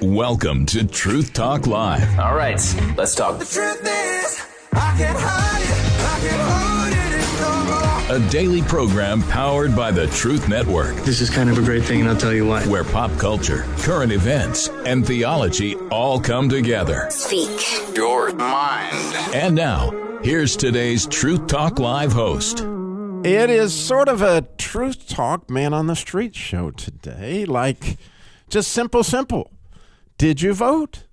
Welcome to Truth Talk Live. All right, let's talk. The truth is, I can't hide it. I can't hold it no more. A daily program powered by the Truth Network. This is kind of a great thing, and I'll tell you why. Where pop culture, current events, and theology all come together. Speak Your mind. And now, here's today's Truth Talk Live host. It is sort of a Truth Talk Man on the Street show today. Like, just simple. Did you vote?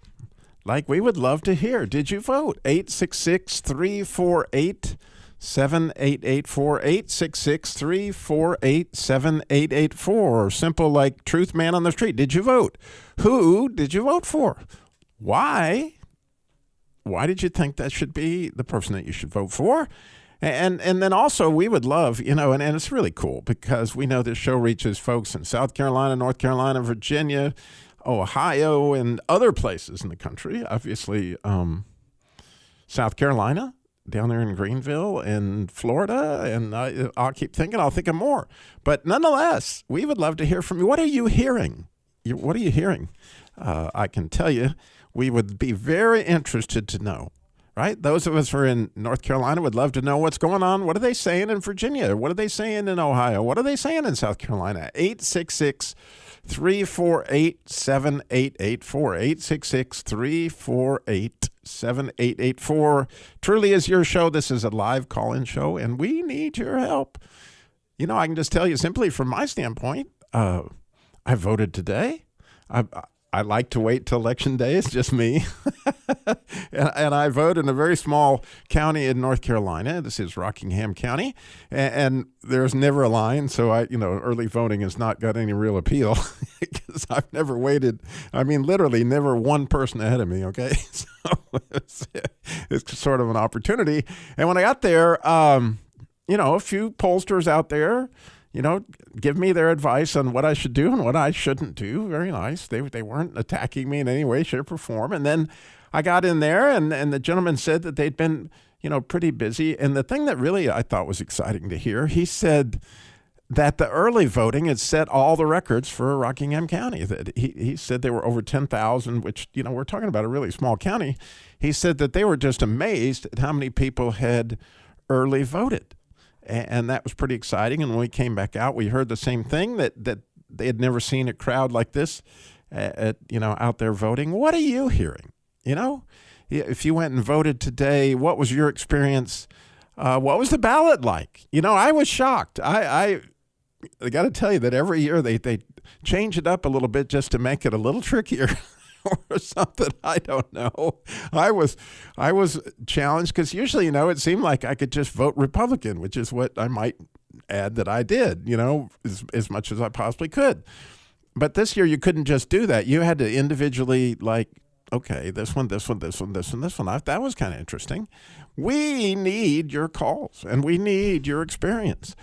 Like, we would love to hear. Did you vote? 866-348-7884. 866-348-7884. Simple like Truth Man on the Street. Did you vote? Who did you vote for? Why? Why did you think that should be the person that you should vote for? And then also we would love, and it's really cool because we know this show reaches folks in South Carolina, North Carolina, Virginia, Ohio, and other places in the country. Obviously, South Carolina, down there in Greenville, and Florida, and I'll keep thinking, I'll think of more. But nonetheless, we would love to hear from you. What are you hearing? What are you hearing? I can tell you, we would be very interested to know. Right? Those of us who are in North Carolina would love to know what's going on. What are they saying in Virginia? What are they saying in Ohio? What are they saying in South Carolina? 866-348-7884. 866-348-7884. Truly is your show. This is a live call-in show, and we need your help. I can just tell you simply from my standpoint, I voted today. I like to wait till election day. It's just me. and I vote in a very small county in North Carolina. This is Rockingham County. And there's never a line. So early voting has not got any real appeal because I've never waited. I mean, literally never one person ahead of me. Okay. So it's sort of an opportunity. And when I got there, a few pollsters out there, give me their advice on what I should do and what I shouldn't do. Very nice. They weren't attacking me in any way, shape, or form. And then I got in there, and the gentleman said that they'd been, pretty busy. And the thing that really I thought was exciting to hear, he said that the early voting had set all the records for Rockingham County. That he said there were over 10,000, which, we're talking about a really small county. He said that they were just amazed at how many people had early voted. And that was pretty exciting. And when we came back out, we heard the same thing, that they had never seen a crowd like this out there voting. What are you hearing? If you went and voted today, what was your experience? What was the ballot like? I was shocked. I got to tell you that every year they change it up a little bit just to make it a little trickier. Or something, I don't know. I was challenged because usually, it seemed like I could just vote Republican, which is what I might add that I did, as much as I possibly could. But this year you couldn't just do that. You had to individually okay, this one. That was kind of interesting. We need your calls and we need your experience.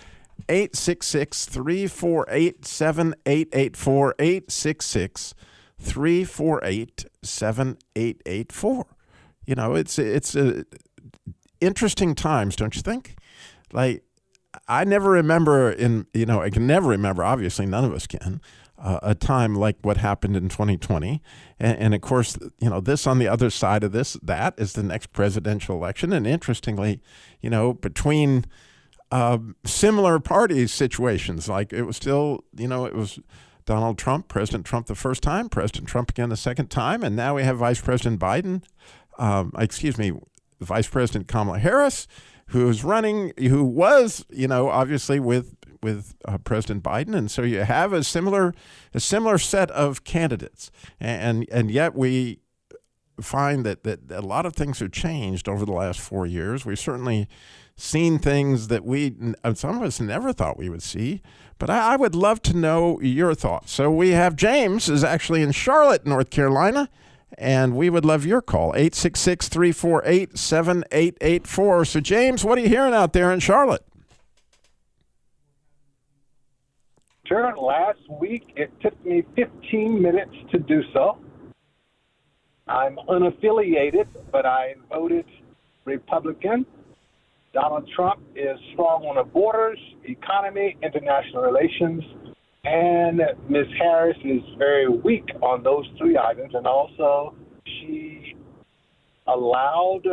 866-348-7884. 866-348-7884. It's interesting times, don't you think? Like, I never remember I can never remember, obviously none of us can, a time like what happened in 2020. And of course, this on the other side of that is the next presidential election. And interestingly, between similar party situations, like it was still, it was Donald Trump, President Trump the first time, President Trump again the second time, and now we have Vice President Vice President Kamala Harris, who was, obviously with President Biden, and so you have a similar set of candidates, and yet we find that a lot of things have changed over the last 4 years. We've certainly seen things that some of us never thought we would see. But I would love to know your thoughts. So we have James is actually in Charlotte, North Carolina, and we would love your call, 866-348-7884. So James, what are you hearing out there in Charlotte? Sure. Last week, it took me 15 minutes to do so. I'm unaffiliated, but I voted Republican. Donald Trump is strong on the borders, economy, international relations. And Ms. Harris is very weak on those three items, and also she allowed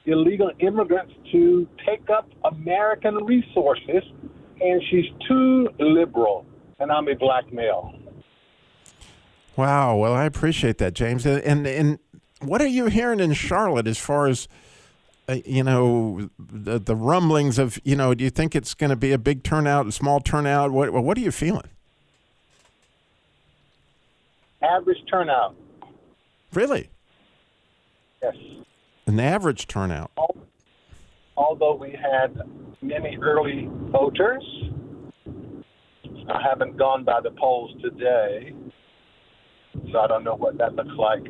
illegal immigrants to take up American resources, and she's too liberal, and I'm a black male. Wow. Well, I appreciate that, James. And what are you hearing in Charlotte as far as, the rumblings of, do you think it's going to be a big turnout, a small turnout? What are you feeling? Average turnout. Really? Yes. An average turnout. Although we had many early voters, I haven't gone by the polls today, so I don't know what that looks like.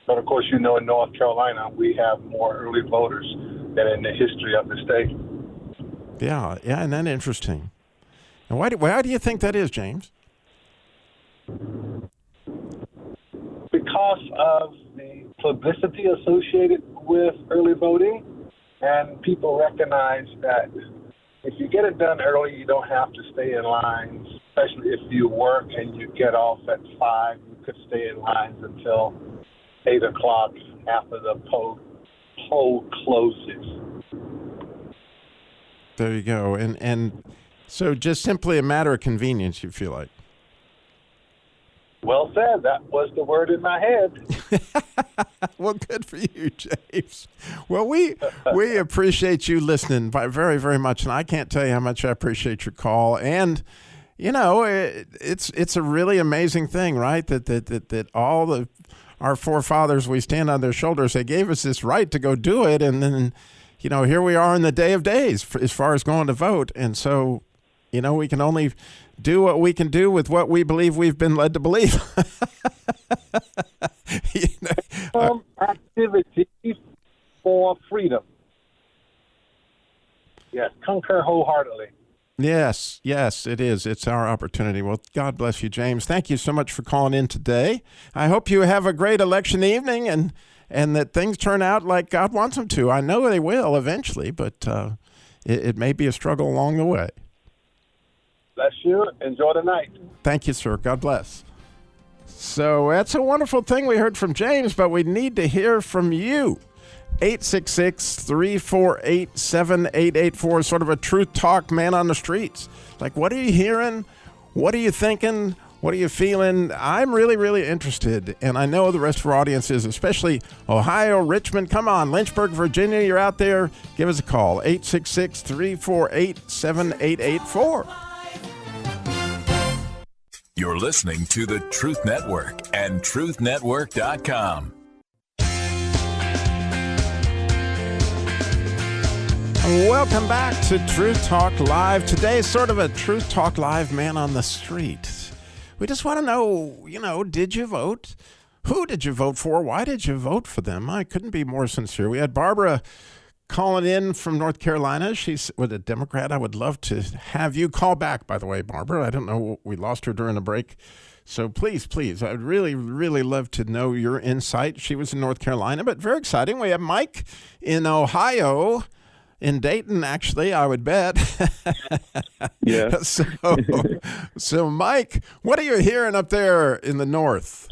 But of course, in North Carolina, we have more early voters than in the history of the state. Yeah, and that's interesting. And why do you think that is, James? Because of the publicity associated with early voting, and people recognize that if you get it done early, you don't have to stay in lines, especially if you work and you get off at 5, you could stay in lines until 8 o'clock after the poll closes. There you go. And so just simply a matter of convenience, you feel like? Well said. That was the word in my head. Well, good for you, James. Well, we appreciate you listening very, very much, and I can't tell you how much I appreciate your call. And it's a really amazing thing, right? That all our forefathers, we stand on their shoulders. They gave us this right to go do it, and then here we are in the day of days as far as going to vote, and so we can only do what we can do with what we believe we've been led to believe. Activity for freedom. Yes, concur wholeheartedly. Yes, it is. It's our opportunity. Well, God bless you, James. Thank you so much for calling in today. I hope you have a great election evening and that things turn out like God wants them to. I know they will eventually, but it may be a struggle along the way. Bless you. Enjoy the night. Thank you, sir. God bless. So that's a wonderful thing we heard from James, but we need to hear from you. 866-348-7884 is sort of a truth talk, man on the streets. Like, what are you hearing? What are you thinking? What are you feeling? I'm really, really interested, and I know the rest of our audience is, especially Ohio, Richmond. Come on, Lynchburg, Virginia, you're out there. Give us a call, 866-348-7884. You're listening to the Truth Network and truthnetwork.com. Welcome back to Truth Talk Live. Today is sort of a Truth Talk Live man on the street. We just want to know, did you vote? Who did you vote for? Why did you vote for them? I couldn't be more sincere. We had Barbara calling in from North Carolina. She's with a Democrat. I would love to have you call back, by the way, Barbara. I don't know. We lost her during the break. So please, I'd really, really love to know your insight. She was in North Carolina, but very exciting. We have Mike in Ohio. In Dayton, actually, I would bet. Yeah. So, Mike, what are you hearing up there in the north?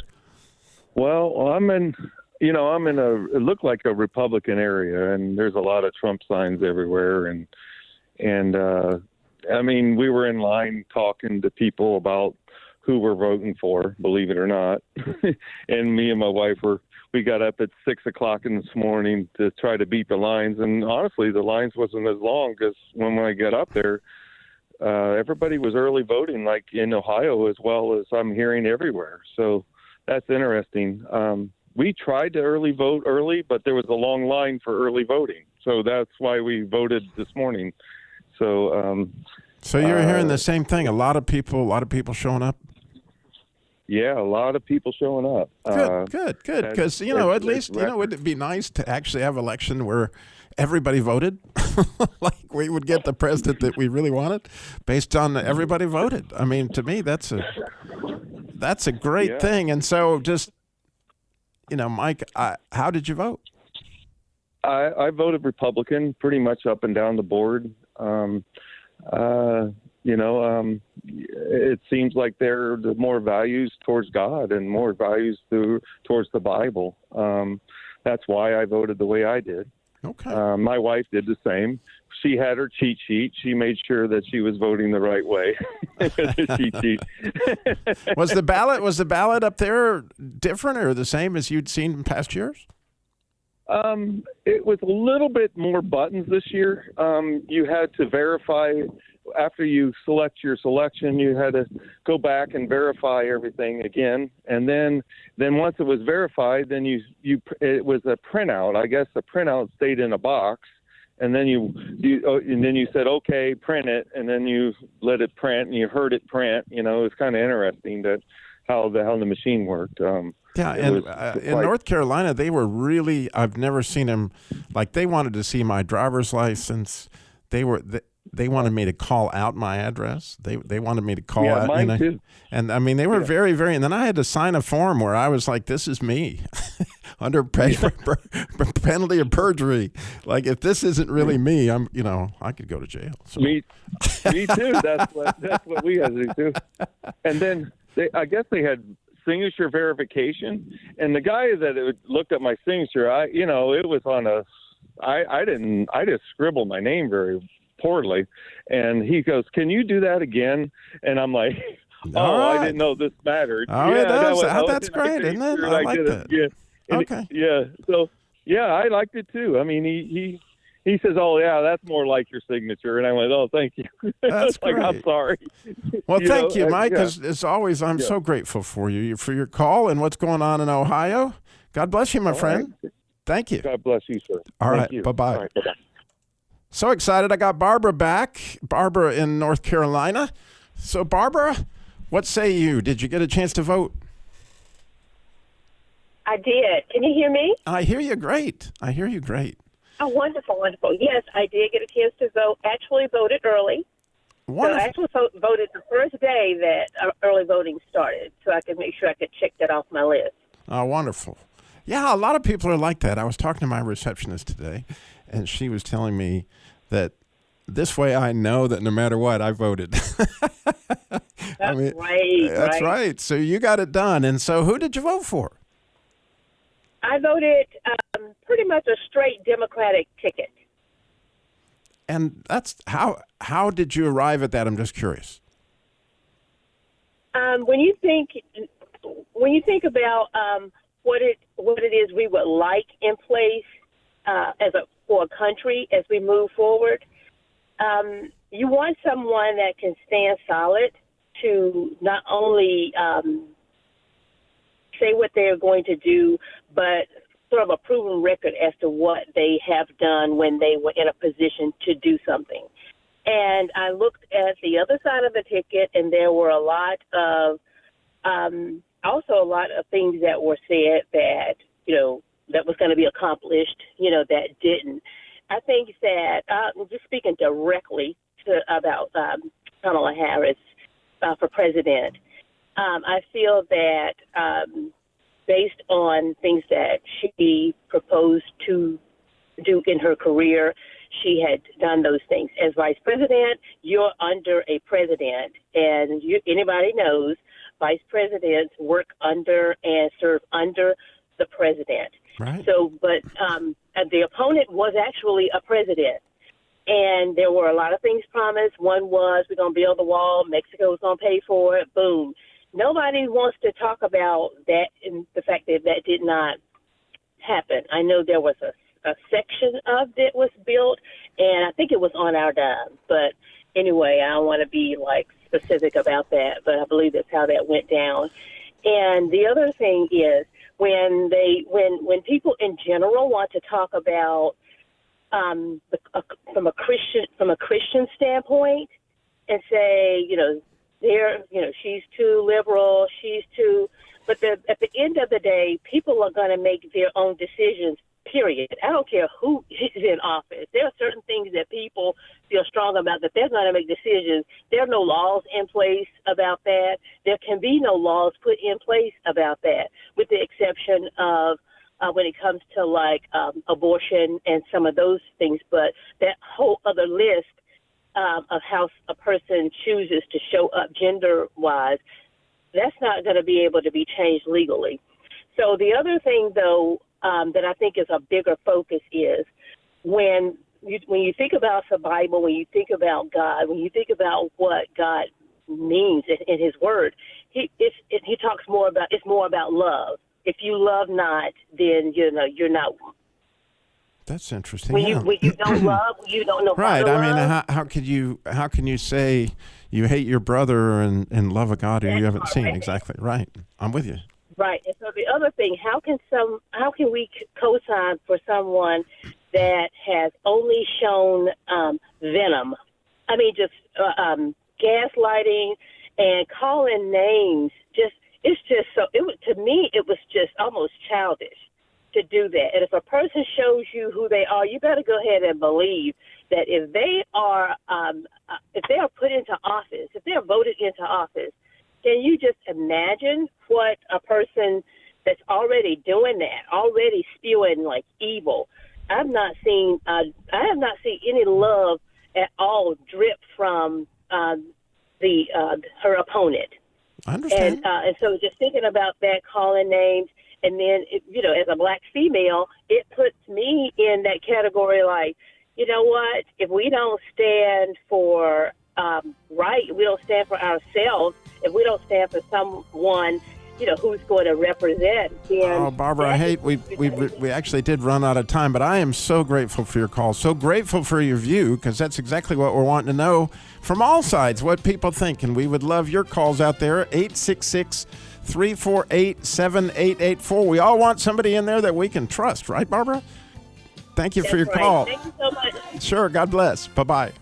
Well, I'm in it looked like a Republican area, and there's a lot of Trump signs everywhere. And we were in line talking to people about who we're voting for, believe it or not. And me and my wife we got up at 6 o'clock in this morning to try to beat the lines. And honestly, the lines wasn't as long because when I got up there, everybody was early voting, like in Ohio, as well as I'm hearing everywhere. So that's interesting. We tried to early vote early, but there was a long line for early voting. So that's why we voted this morning. So, so you're hearing the same thing. A lot of people showing up. Yeah, a lot of people showing up. Good. Because, at least, would it be nice to actually have an election where everybody voted? Like we would get the president that we really wanted based on everybody voted. I mean, to me, that's a great thing. And so just, Mike, how did you vote? I voted Republican pretty much up and down the board. It seems like there are more values towards God and more values towards the Bible. That's why I voted the way I did. Okay. My wife did the same. She had her cheat sheet. She made sure that she was voting the right way. The cheat sheet. Was the ballot up there different or the same as you'd seen in past years? It was a little bit more buttons this year. You had to verify after you select your selection. You had to go back and verify everything again, and then once it was verified, then it was a printout. I guess the printout stayed in a box, and then you said okay, print it, and then you let it print, and you heard it print. It was kind of interesting how the machine worked. Yeah, and in North Carolina, they were really, I've never seen them, like they wanted to see my driver's license. They wanted me to call out my address. They wanted me to call out. Mine too. And I mean, they were very, very, and then I had to sign a form where I was like, this is me under penalty of perjury. Like if this isn't really me, I could go to jail. So. Me too. That's what we had to do. And then I guess they had signature verification, and the guy that looked at my signature, it was on I just scribbled my name very poorly, and he goes, "Can you do that again?" And I'm like, right. I didn't know this mattered. Oh, yeah, it does. That's great, isn't it? I like that. Yeah. Okay. So I liked it too. I mean, he says, "Oh yeah, that's more like your signature," and I went, "Oh, thank you." That's like, great. I'm sorry. Well, thank you, Mike. As always, I'm so grateful for you for your call and what's going on in Ohio. God bless you, my friend. Right. Thank you. God bless you, sir. All Thank right. you. Bye-bye. All right, bye-bye. So excited. I got Barbara back. Barbara in North Carolina. So, Barbara, what say you? Did you get a chance to vote? I did. Can you hear me? I hear you great. Oh, wonderful, wonderful. Yes, I did get a chance to vote. Actually voted early. Wonderful. So I actually voted the first day that early voting started, so I could make sure I could check that off my list. Oh, wonderful. Yeah, a lot of people are like that. I was talking to my receptionist today, and she was telling me that this way I know that no matter what, I voted. That's right. So you got it done. And so who did you vote for? I voted pretty much a straight Democratic ticket. And that's how did you arrive at that? I'm just curious. When you think about what it is we would like in place for a country as we move forward, you want someone that can stand solid to not only say what they're going to do, but sort of a proven record as to what they have done when they were in a position to do something. And I looked at the other side of the ticket, and there were a lot of things that were said that, that was going to be accomplished, that didn't. I think that, just speaking directly about Kamala Harris for president, I feel that based on things that she proposed to do in her career, she had done those things. As vice president, you're under a president, and anybody knows vice presidents work under and serve under the president. Right. So, but the opponent was actually a president. And there were a lot of things promised. One was, we're going to build the wall. Mexico's going to pay for it. Boom. Nobody wants to talk about that and the fact that that did not happen. I know there was a section of it was built, and I think it was on our dime. But anyway, I don't want to be specific about that, but I believe that's how that went down. And the other thing is when people in general want to talk about from a Christian standpoint and say, she's too liberal, but at the end of the day, people are going to make their own decisions, period. I don't care who is in office. There are certain things that people feel strong about that they're going to make decisions. There are no laws in place about that. There can be no laws put in place about that, with the exception of when it comes to abortion and some of those things. But that whole other list of how a person chooses to show up gender-wise, that's not going to be able to be changed legally. So the other thing, though, that I think is a bigger focus is when you think about the Bible, when you think about God, when you think about what God means in His Word, he talks more about, it's more about love. If you love not, then you're not. That's interesting. When you don't love, you don't know right. how to I mean, love. how can you say you hate your brother and love a God who you haven't seen? Right. Exactly. Right. I'm with you. Right. And so the other thing, how can we co-sign for someone that has only shown venom? I mean, just gaslighting and calling names. To me, it was just almost childish to do that. And if a person shows you who they are, you better go ahead and believe that if they are put into office, if they are voted into office, can you just imagine what a person that's already doing that, already spewing like evil? I have not seen any love at all drip from her opponent. I understand. And so just thinking about that, calling names, and then, as a black female, it puts me in that category like, you know what, if we don't stand for right, we don't stand for ourselves, if we don't stand for someone, who's going to represent. Oh, Barbara, I hate we actually did run out of time, but I am so grateful for your call, so grateful for your view, because that's exactly what we're wanting to know from all sides, what people think, and we would love your calls out there, 866-348-7884. We all want somebody in there that we can trust, right, Barbara? Thank you for your call. Thank you so much. Sure, God bless. Bye-bye.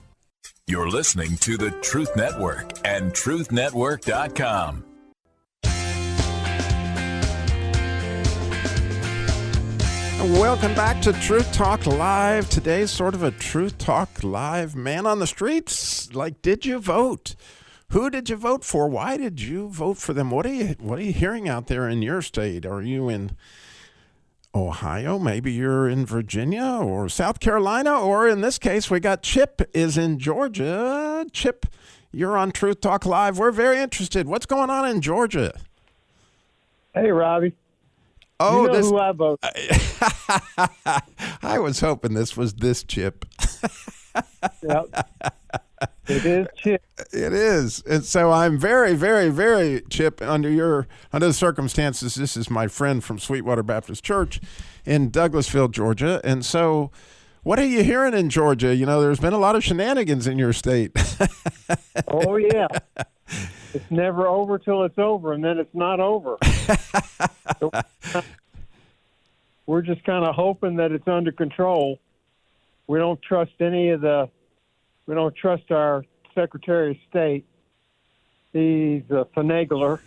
You're listening to the Truth Network and truthnetwork.com. Welcome back to Truth Talk Live. Today's sort of a Truth Talk Live man on the streets. Like, did you vote? Who did you vote for? Why did you vote for them? What are you hearing out there in your state? Are you in Ohio? Maybe you're in Virginia or South Carolina, or in this case, we got Chip is in Georgia. Chip, you're on Truth Talk Live. We're very interested. What's going on in Georgia? Hey, Robby. Oh, you know who I vote. I was hoping this was this Chip. Yep. It is Chip. It is. And so I'm very, very, very, Chip, under the circumstances, this is my friend from Sweetwater Baptist Church in Douglasville, Georgia. And so what are you hearing in Georgia? There's been a lot of shenanigans in your state. Oh, yeah. It's never over till it's over, and then it's not over. So we're just kind of hoping that it's under control. We don't trust we don't trust our Secretary of State. He's a finagler.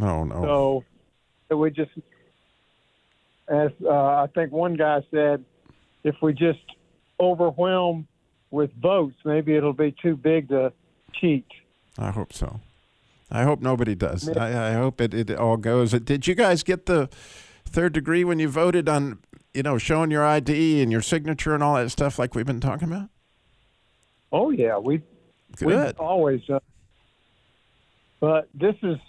Oh, no. So we just, as I think one guy said, if we just overwhelm with votes, maybe it'll be too big to cheat. I hope so. I hope nobody does. I hope it all goes. Did you guys get the third degree when you voted on, showing your ID and your signature and all that stuff like we've been talking about? Oh, yeah. We've always done. But this was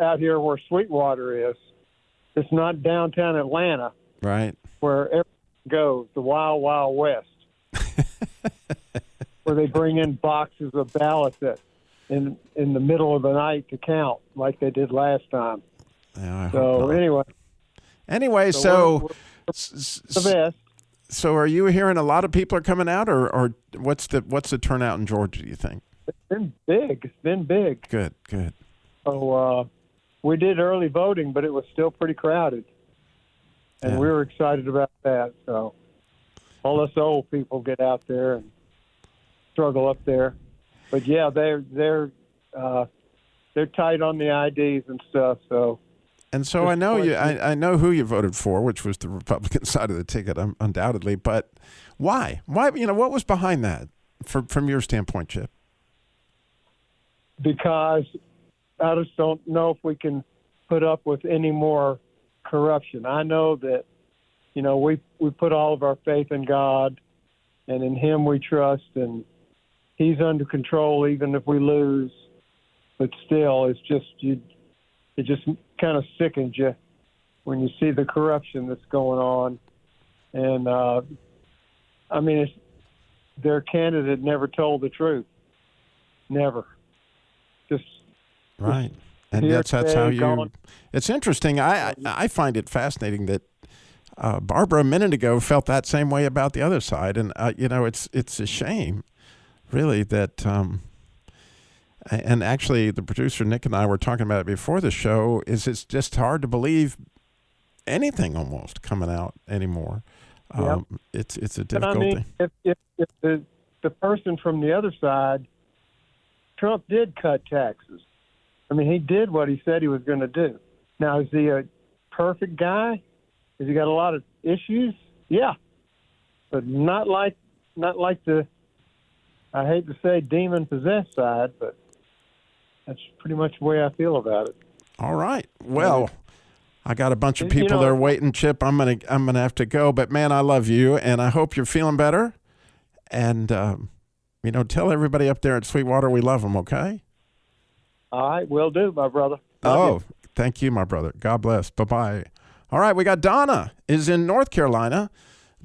out here where Sweetwater is. It's not downtown Atlanta. Right. Where everything goes, the Wild, Wild West. Where they bring in boxes of ballots in the middle of the night to count, like they did last time. Yeah, I hope so not. Anyway, we're the best. So are you hearing a lot of people are coming out, or what's the turnout in Georgia, do you think? It's been big. It's been big. Good. So we did early voting, but it was still pretty crowded. And we were excited about that. So all us old people get out there and struggle up there. But yeah, they're tight on the IDs and stuff. So I know I know who you voted for, which was the Republican side of the ticket, undoubtedly. But why? What was behind that, from your standpoint, Chip? Because I just don't know if we can put up with any more corruption. I know that, we put all of our faith in God, and in Him we trust, and he's under control, even if we lose. But still, it just kind of sickens you when you see the corruption that's going on. And their candidate never told the truth. Never. Just right. And that's how you. Gone. It's interesting. I find it fascinating that Barbara a minute ago felt that same way about the other side, and it's a shame, really, that. And actually, the producer Nick and I were talking about it before the show. It's just hard to believe anything almost coming out anymore. Yep. It's a difficult thing. If the person from the other side, Trump did cut taxes. I mean, he did what he said he was going to do. Now, is he a perfect guy? Has he got a lot of issues? Yeah, but not like the, I hate to say, demon-possessed side, but that's pretty much the way I feel about it. All right. Well, I got a bunch of people there waiting, Chip. I'm gonna have to go, but man, I love you, and I hope you're feeling better. And tell everybody up there at Sweetwater we love them. Okay. All right, will do, my brother. Love you. Thank you, my brother. God bless. Bye-bye. All right, we got Donna is in North Carolina.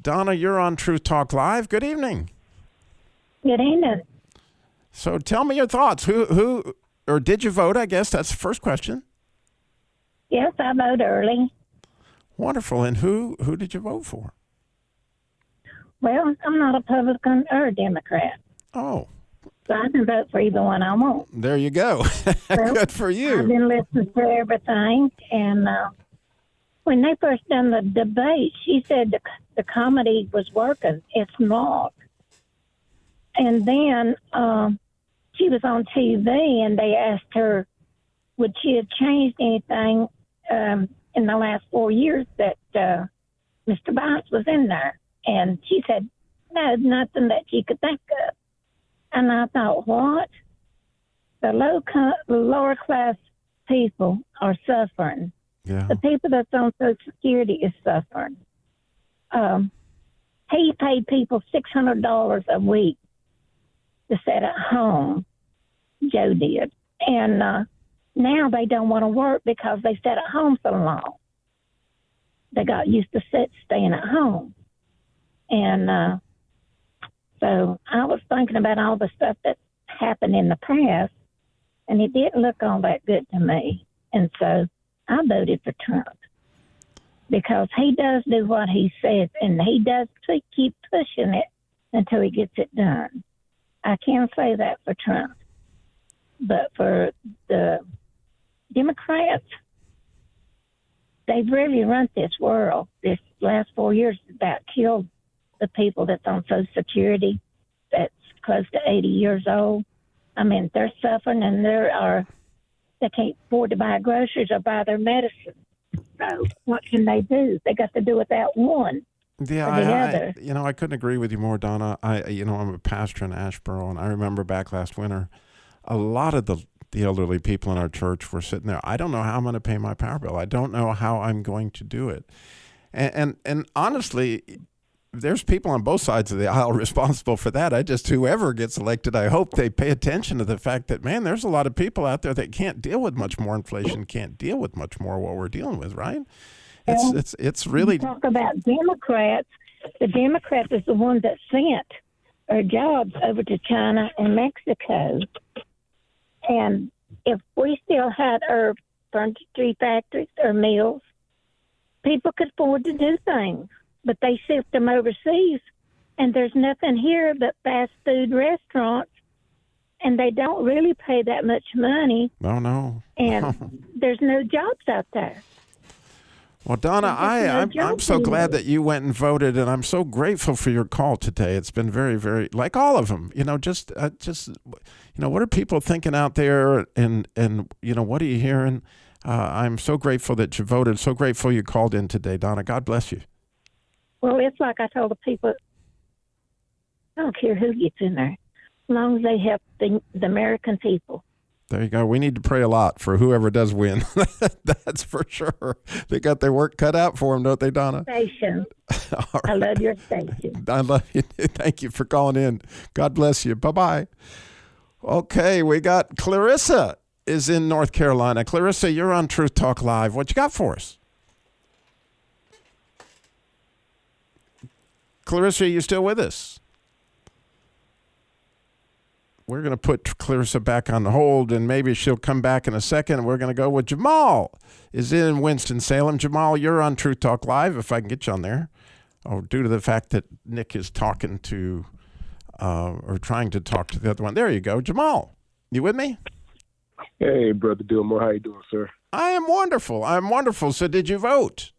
Donna, you're on Truth Talk Live. Good evening. Good evening. So tell me your thoughts. Who or did you vote? I guess that's the first question. Yes, I voted early. Wonderful. And who did you vote for? Well, I'm not a Republican or a Democrat. Oh. So I can vote for either one I want. There you go. Well, good for you. I've been listening to everything, and when they first done the debate, she said the comedy was working. It's not. And then she was on TV, and they asked her, would she have changed anything in the last 4 years that Mr. Biles was in there? And she said, no, nothing that she could think of. And I thought, what? The lower class people are suffering. Yeah. The people that's on Social Security is suffering. He paid people $600 a week to sit at home. Joe did. And now they don't want to work because they sat at home so long. They got used to staying at home. And so I was thinking about all the stuff that happened in the past, and it didn't look all that good to me. And so I voted for Trump because he does do what he says, and he does keep pushing it until he gets it done. I can say that for Trump. But for the Democrats, they've really run this world. This last 4 years about killed the people that's on Social Security that's close to 80 years old. I mean, they're suffering, and they can't afford to buy groceries or buy their medicine. So what can they do? They got to do without one. Yeah, I couldn't agree with you more, Donna. I'm a pastor in Asheboro, and I remember back last winter, a lot of the elderly people in our church were sitting there. I don't know how I'm going to pay my power bill. I don't know how I'm going to do it. And honestly, there's people on both sides of the aisle responsible for that. Whoever gets elected, I hope they pay attention to the fact that, man, there's a lot of people out there that can't deal with much more inflation, can't deal with much more what we're dealing with, right? It's really. You talk about Democrats. The Democrats is the one that sent our jobs over to China and Mexico. And if we still had our furniture factories or mills, people could afford to do things. But they shipped them overseas, and there's nothing here but fast food restaurants, and they don't really pay that much money. Oh, no. And there's no jobs out there. Well, Donna, I'm so glad that you went and voted, and I'm so grateful for your call today. It's been very, very, like all of them, what are people thinking out there, and what are you hearing? I'm so grateful that you voted, so grateful you called in today, Donna. God bless you. Well, it's like I told the people, I don't care who gets in there, as long as they help the American people. There you go. We need to pray a lot for whoever does win. That's for sure. They got their work cut out for them, don't they, Donna? Station. Right. I love your station. I love you. Thank you for calling in. God bless you. Bye-bye. Okay, we got Clarissa is in North Carolina. Clarissa, you're on Truth Talk Live. What you got for us? Clarissa, are you still with us? We're going to put Clarissa back on hold, and maybe she'll come back in a second. We're going to go with Jamal is in Winston-Salem. Jamal, you're on Truth Talk Live, if I can get you on there. Oh, due to the fact that Nick is talking to or trying to talk to the other one. There you go. Jamal, you with me? Hey, Brother Dillmore. How you doing, sir? I am wonderful. I'm wonderful. So did you vote?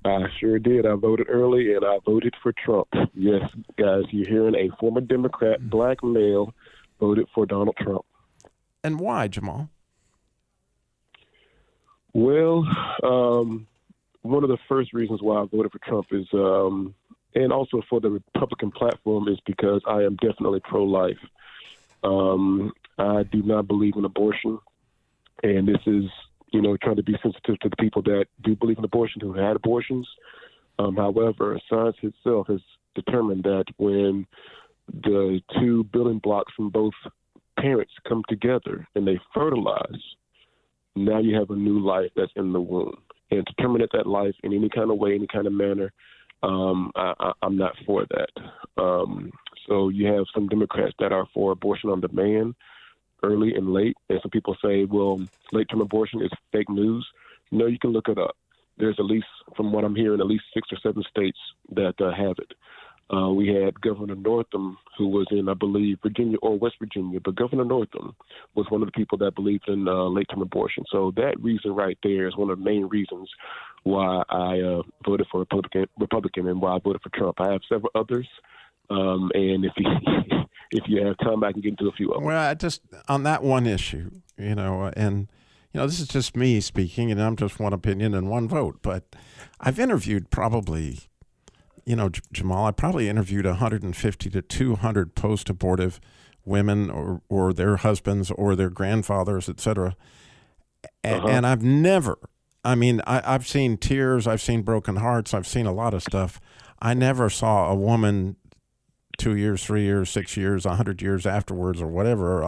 I sure did. I voted early, and I voted for Trump. Yes, guys, you're hearing a former Democrat, black male, voted for Donald Trump. And why, Jamal? Well, one of the first reasons why I voted for Trump is, and also for the Republican platform, is because I am definitely pro-life. I do not believe in abortion, and this is, trying to be sensitive to the people that do believe in abortion, who had abortions. However, science itself has determined that when the two building blocks from both parents come together and they fertilize, now you have a new life that's in the womb. And to terminate that life in any kind of way, any kind of manner, I'm not for that. So you have some Democrats that are for abortion on demand, early and late. And some people say, well, late-term abortion is fake news. No, you can look it up. There's at least, from what I'm hearing, at least 6 or 7 states that have it. We had Governor Northam, who was in, I believe, Virginia or West Virginia, but Governor Northam was one of the people that believed in late-term abortion. So that reason right there is one of the main reasons why I voted for Republican and why I voted for Trump. I have several others, and if you have time, I can get into a few of them. Well, I just, on that one issue, this is just me speaking, and I'm just one opinion and one vote, but I've interviewed probably, Jamal, I probably interviewed 150 to 200 post-abortive women or their husbands or their grandfathers, et cetera. And I've never, I've seen tears, I've seen broken hearts, I've seen a lot of stuff. I never saw a woman 2 years, 3 years, 6 years, 100 years afterwards or whatever.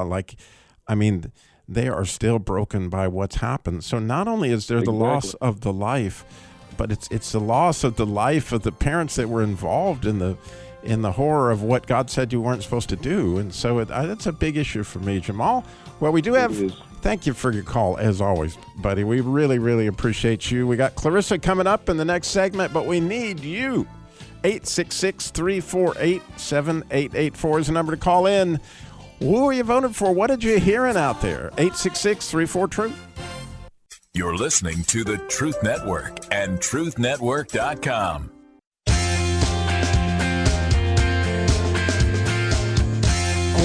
They are still broken by what's happened. So not only is there the loss of the life, but it's the loss of the life of the parents that were involved in the horror of what God said you weren't supposed to do. And so it's a big issue for me, Jamal. Well, we do have, thank you for your call, as always, buddy. We really, really appreciate you. We got Clarissa coming up in the next segment, but we need you. 866-348-7884 is the number to call in. Who are you voting for? What did you hearing out there? 866-34-TRUTH. You're listening to the Truth Network and truthnetwork.com.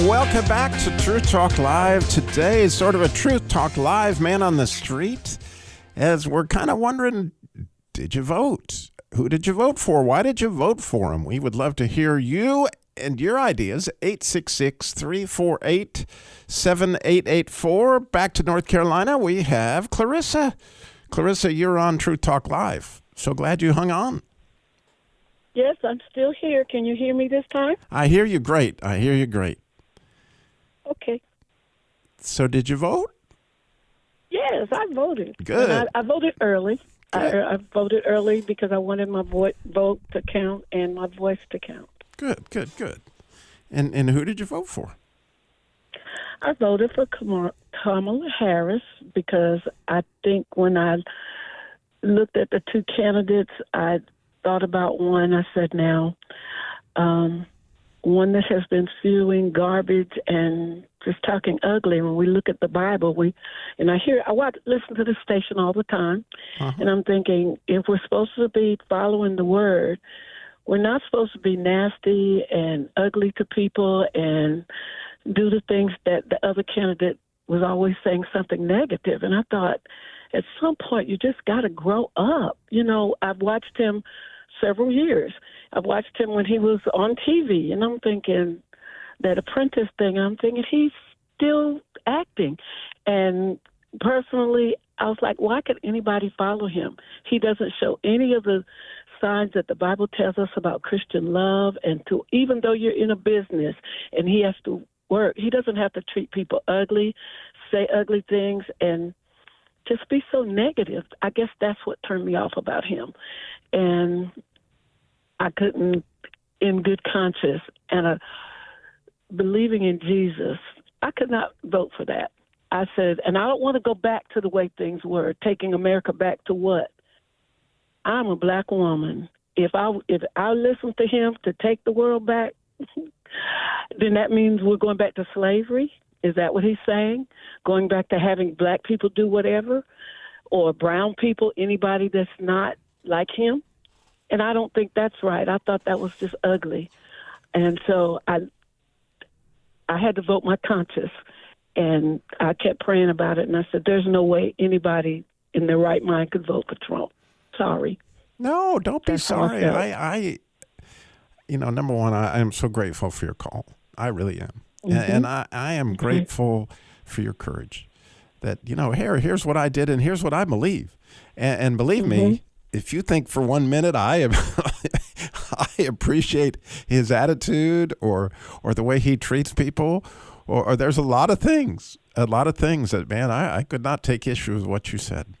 Welcome back to Truth Talk Live. Today is sort of a Truth Talk Live man on the street, as we're kind of wondering, did you vote? Who did you vote for? Why did you vote for him? We would love to hear you and your ideas. 866-348-7884. Back to North Carolina, we have Clarissa. Clarissa, you're on Truth Talk Live. So glad you hung on. Yes, I'm still here. Can you hear me this time? I hear you great. Okay. So did you vote? Yes, I voted. Good. And I voted early. I voted early because I wanted my vote to count and my voice to count. Good. And who did you vote for? I voted for Kamala Harris because I think when I looked at the two candidates, I thought about one. I said, now, one that has been spewing garbage and just talking ugly. When we look at the Bible, I listen to the station all the time, and I'm thinking, if we're supposed to be following the word, we're not supposed to be nasty and ugly to people and do the things that the other candidate was always saying something negative. And I thought, at some point, you just got to grow up. I've watched him several years. I've watched him when he was on TV, and I'm thinking that Apprentice thing, I'm thinking he's still acting. And personally, I was like, why could anybody follow him? He doesn't show any of the signs that the Bible tells us about Christian love, and to even though you're in a business and he has to work, he doesn't have to treat people ugly, say ugly things, and just be so negative. I guess that's what turned me off about him. And I couldn't, in good conscience and believing in Jesus, I could not vote for that. I said, and I don't want to go back to the way things were, taking America back to what? I'm a black woman. If I listen to him to take the world back, then that means we're going back to slavery. Is that what he's saying? Going back to having black people do whatever, or brown people, anybody that's not like him? And I don't think that's right. I thought that was just ugly. And so I had to vote my conscience. And I kept praying about it, and I said, there's no way anybody in their right mind could vote for Trump. Sorry. No, don't be sorry. I number one, I am so grateful for your call. I really am. Mm-hmm. And I am grateful for your courage that, here's what I did and here's what I believe. And believe me, if you think for 1 minute I appreciate his attitude or the way he treats people, or there's a lot of things that, man, I could not take issue with what you said.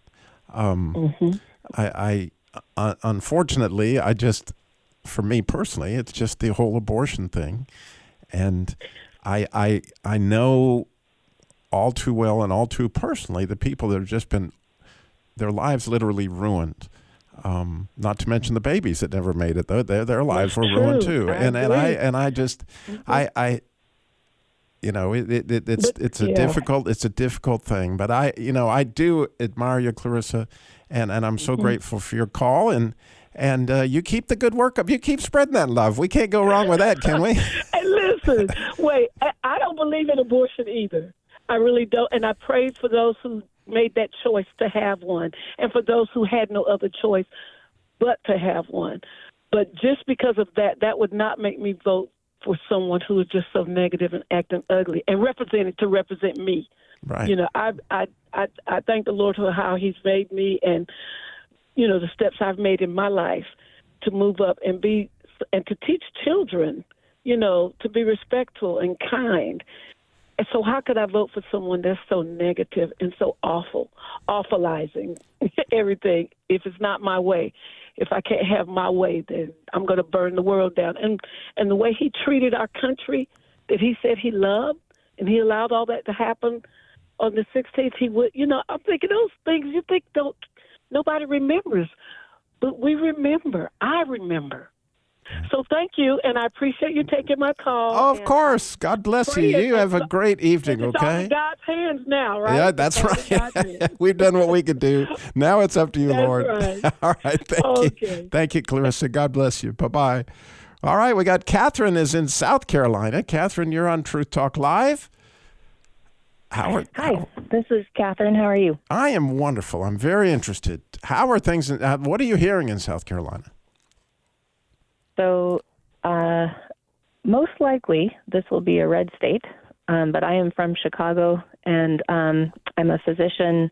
I unfortunately, for me personally, it's just the whole abortion thing. And I know all too well and all too personally the people that have just been, their lives literally ruined. Not to mention the babies that never made it, though. Their lives were ruined too. It's a difficult thing. But I do admire you, Clarissa, and I'm so grateful for your call, and you keep the good work up. You keep spreading that love. We can't go wrong with that, can we? Hey, listen, wait, I don't believe in abortion either. I really don't, and I pray for those who made that choice to have one, and for those who had no other choice but to have one. But just because of that would not make me vote for someone who is just so negative and acting ugly and represent me. Right. I thank the Lord for how he's made me, and the steps I've made in my life to move up and to teach children, to be respectful and kind. And so how could I vote for someone that's so negative and so awfulizing everything if it's not my way? If I can't have my way, then I'm going to burn the world down. And the way he treated our country that he said he loved, and he allowed all that to happen on the 16th, he would, I'm thinking those things you think nobody remembers, but we remember. I remember. So thank you, and I appreciate you taking my call. Oh, of course. God bless you. You have a great evening, it's okay? All in God's hands now, right? Yeah, that's right. We've done what we could do. Now it's up to you, that's Lord. Right. All right. Thank you. Thank you, Clarissa. God bless you. Bye-bye. All right, we got Catherine is in South Carolina. Catherine, you're on Truth Talk Live. Hi, this is Catherine. How are you? I am wonderful. I'm very interested. How are things? What are you hearing in South Carolina? So, most likely this will be a red state, but I am from Chicago, and I'm a physician.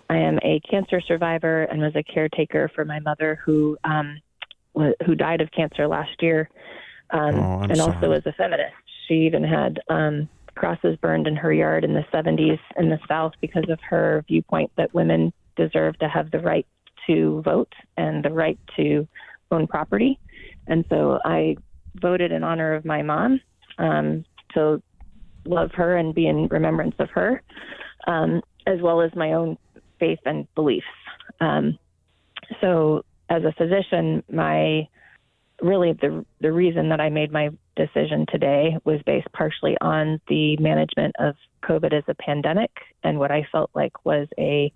I am a cancer survivor and was a caretaker for my mother who died of cancer last year, and sorry. also was a feminist. She even had crosses burned in her yard in the 70s in the South because of her viewpoint that women deserve to have the right to vote and the right to own property. And so I voted in honor of my mom, to love her and be in remembrance of her, as well as my own faith and beliefs. So as a physician, the reason that I made my decision today was based partially on the management of COVID as a pandemic and what I felt like was a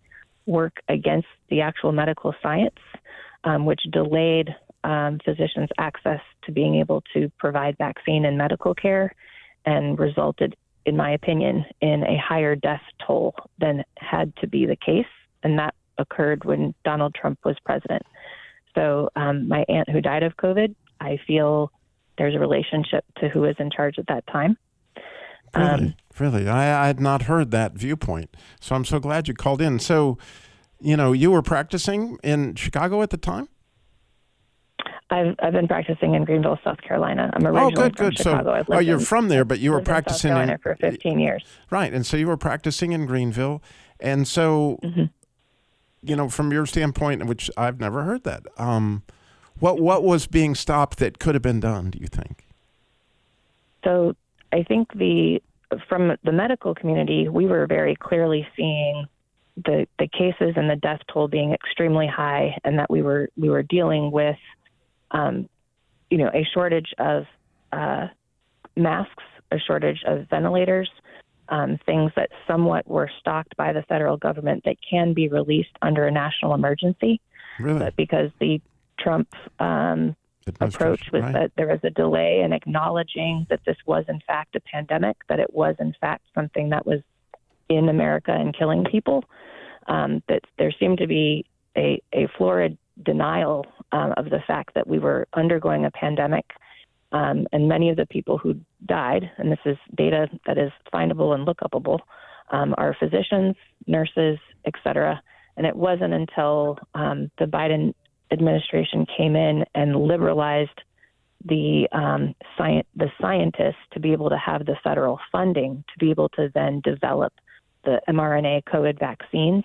work against the actual medical science, which delayed physicians' access to being able to provide vaccine and medical care and resulted, in my opinion, in a higher death toll than had to be the case. And that occurred when Donald Trump was president. So my aunt who died of COVID, I feel there's a relationship to who was in charge at that time. Really, I had not heard that viewpoint. So I'm so glad you called in. So, you were practicing in Chicago at the time? I've been practicing in Greenville, South Carolina. I'm originally from Chicago. So, you're from there, but you were practicing in South Carolina for 15 years. Right, and so you were practicing in Greenville, and so, from your standpoint, which I've never heard that, what was being stopped that could have been done, do you think? So I think from the medical community, we were very clearly seeing the cases and the death toll being extremely high, and that we were dealing with a shortage of masks, a shortage of ventilators, things that somewhat were stocked by the federal government that can be released under a national emergency. Really? But because the Trump approach was that there was a delay in acknowledging that this was in fact a pandemic, that it was in fact something that was in America and killing people, that there seemed to be a florid denial of the fact that we were undergoing a pandemic, and many of the people who died, and this is data that is findable and lookupable, are physicians, nurses, etc. And it wasn't until the Biden administration came in and liberalized the scientists to be able to have the federal funding to be able to then develop the mRNA COVID vaccines.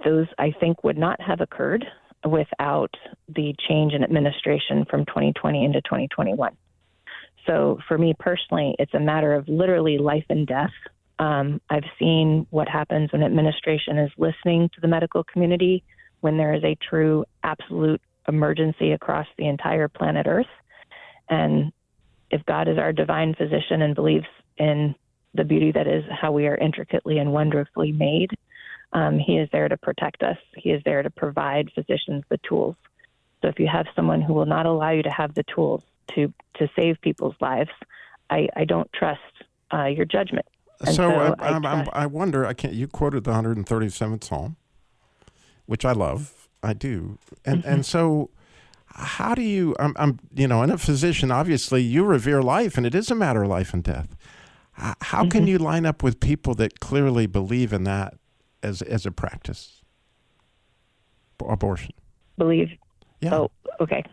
Those, I think, would not have occurred without the change in administration from 2020 into 2021. So for me personally, it's a matter of literally life and death. I've seen what happens when administration is listening to the medical community, when there is a true absolute emergency across the entire planet Earth. And if God is our divine physician and believes in the beauty that is how we are intricately and wonderfully made, he is there to protect us. He is there to provide physicians the tools. So if you have someone who will not allow you to have the tools to save people's lives, I don't trust your judgment. And so I wonder, you quoted the 137th Psalm, which I love. I do. And so how do you, I'm in a physician, obviously you revere life, and it is a matter of life and death. How can you line up with people that clearly believe in that as a practice? Abortion. Believe? Yeah. Oh, okay.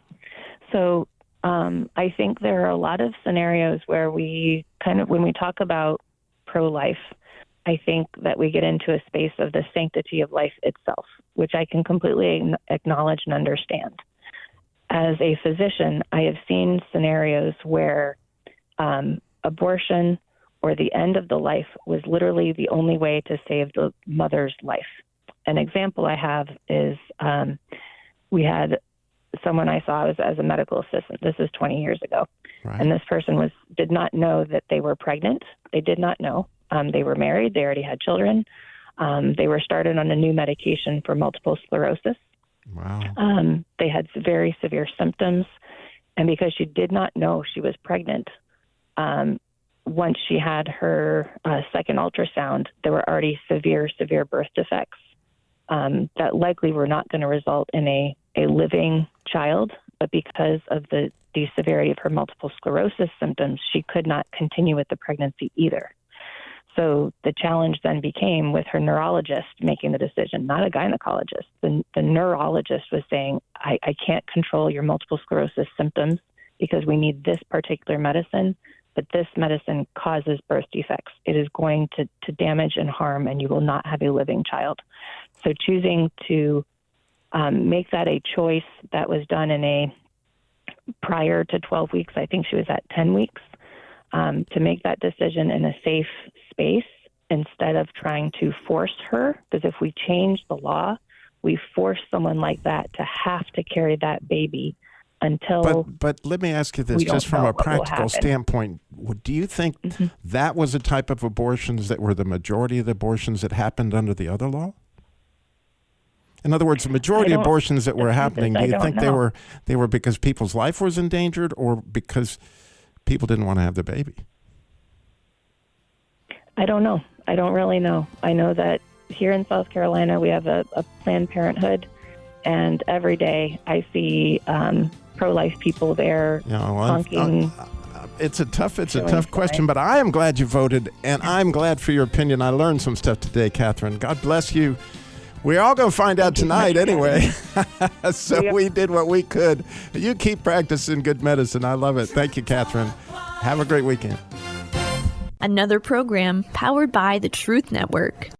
So I think there are a lot of scenarios where we when we talk about pro-life, I think that we get into a space of the sanctity of life itself, which I can completely acknowledge and understand. As a physician, I have seen scenarios where abortion or the end of the life was literally the only way to save the mother's life. An example I have is we had someone I saw as a medical assistant. This is 20 years ago. Right. And this person did not know that they were pregnant. They did not know. They were married. They already had children. They were started on a new medication for multiple sclerosis. Wow. They had very severe symptoms. And because she did not know she was pregnant, once she had her second ultrasound, there were already severe birth defects that likely were not going to result in a living child. But because of the severity of her multiple sclerosis symptoms, she could not continue with the pregnancy either. So the challenge then became with her neurologist making the decision, not a gynecologist. The neurologist was saying, I can't control your multiple sclerosis symptoms because we need this particular medicine, but this medicine causes birth defects. It is going to damage and harm, and you will not have a living child. So choosing to make that a choice that was done prior to 12 weeks, I think she was at 10 weeks, to make that decision in a safe space instead of trying to force her. Because if we change the law, we force someone like that to have to carry that baby until. But let me ask you this, just from a practical standpoint, do you think that was a type of abortions that were the majority of the abortions that happened under the other law? In other words, the majority of abortions that were happening, do you think they were because people's life was endangered or because people didn't want to have the baby? I don't know. I don't really know. I know that here in South Carolina, we have a Planned Parenthood, and every day I see pro-life people there honking. It's a tough question, but I am glad you voted, and I'm glad for your opinion. I learned some stuff today, Catherine. God bless you. We're all going to find out tonight anyway. So we did what we could. You keep practicing good medicine. I love it. Thank you, Catherine. Have a great weekend. Another program powered by the Truth Network.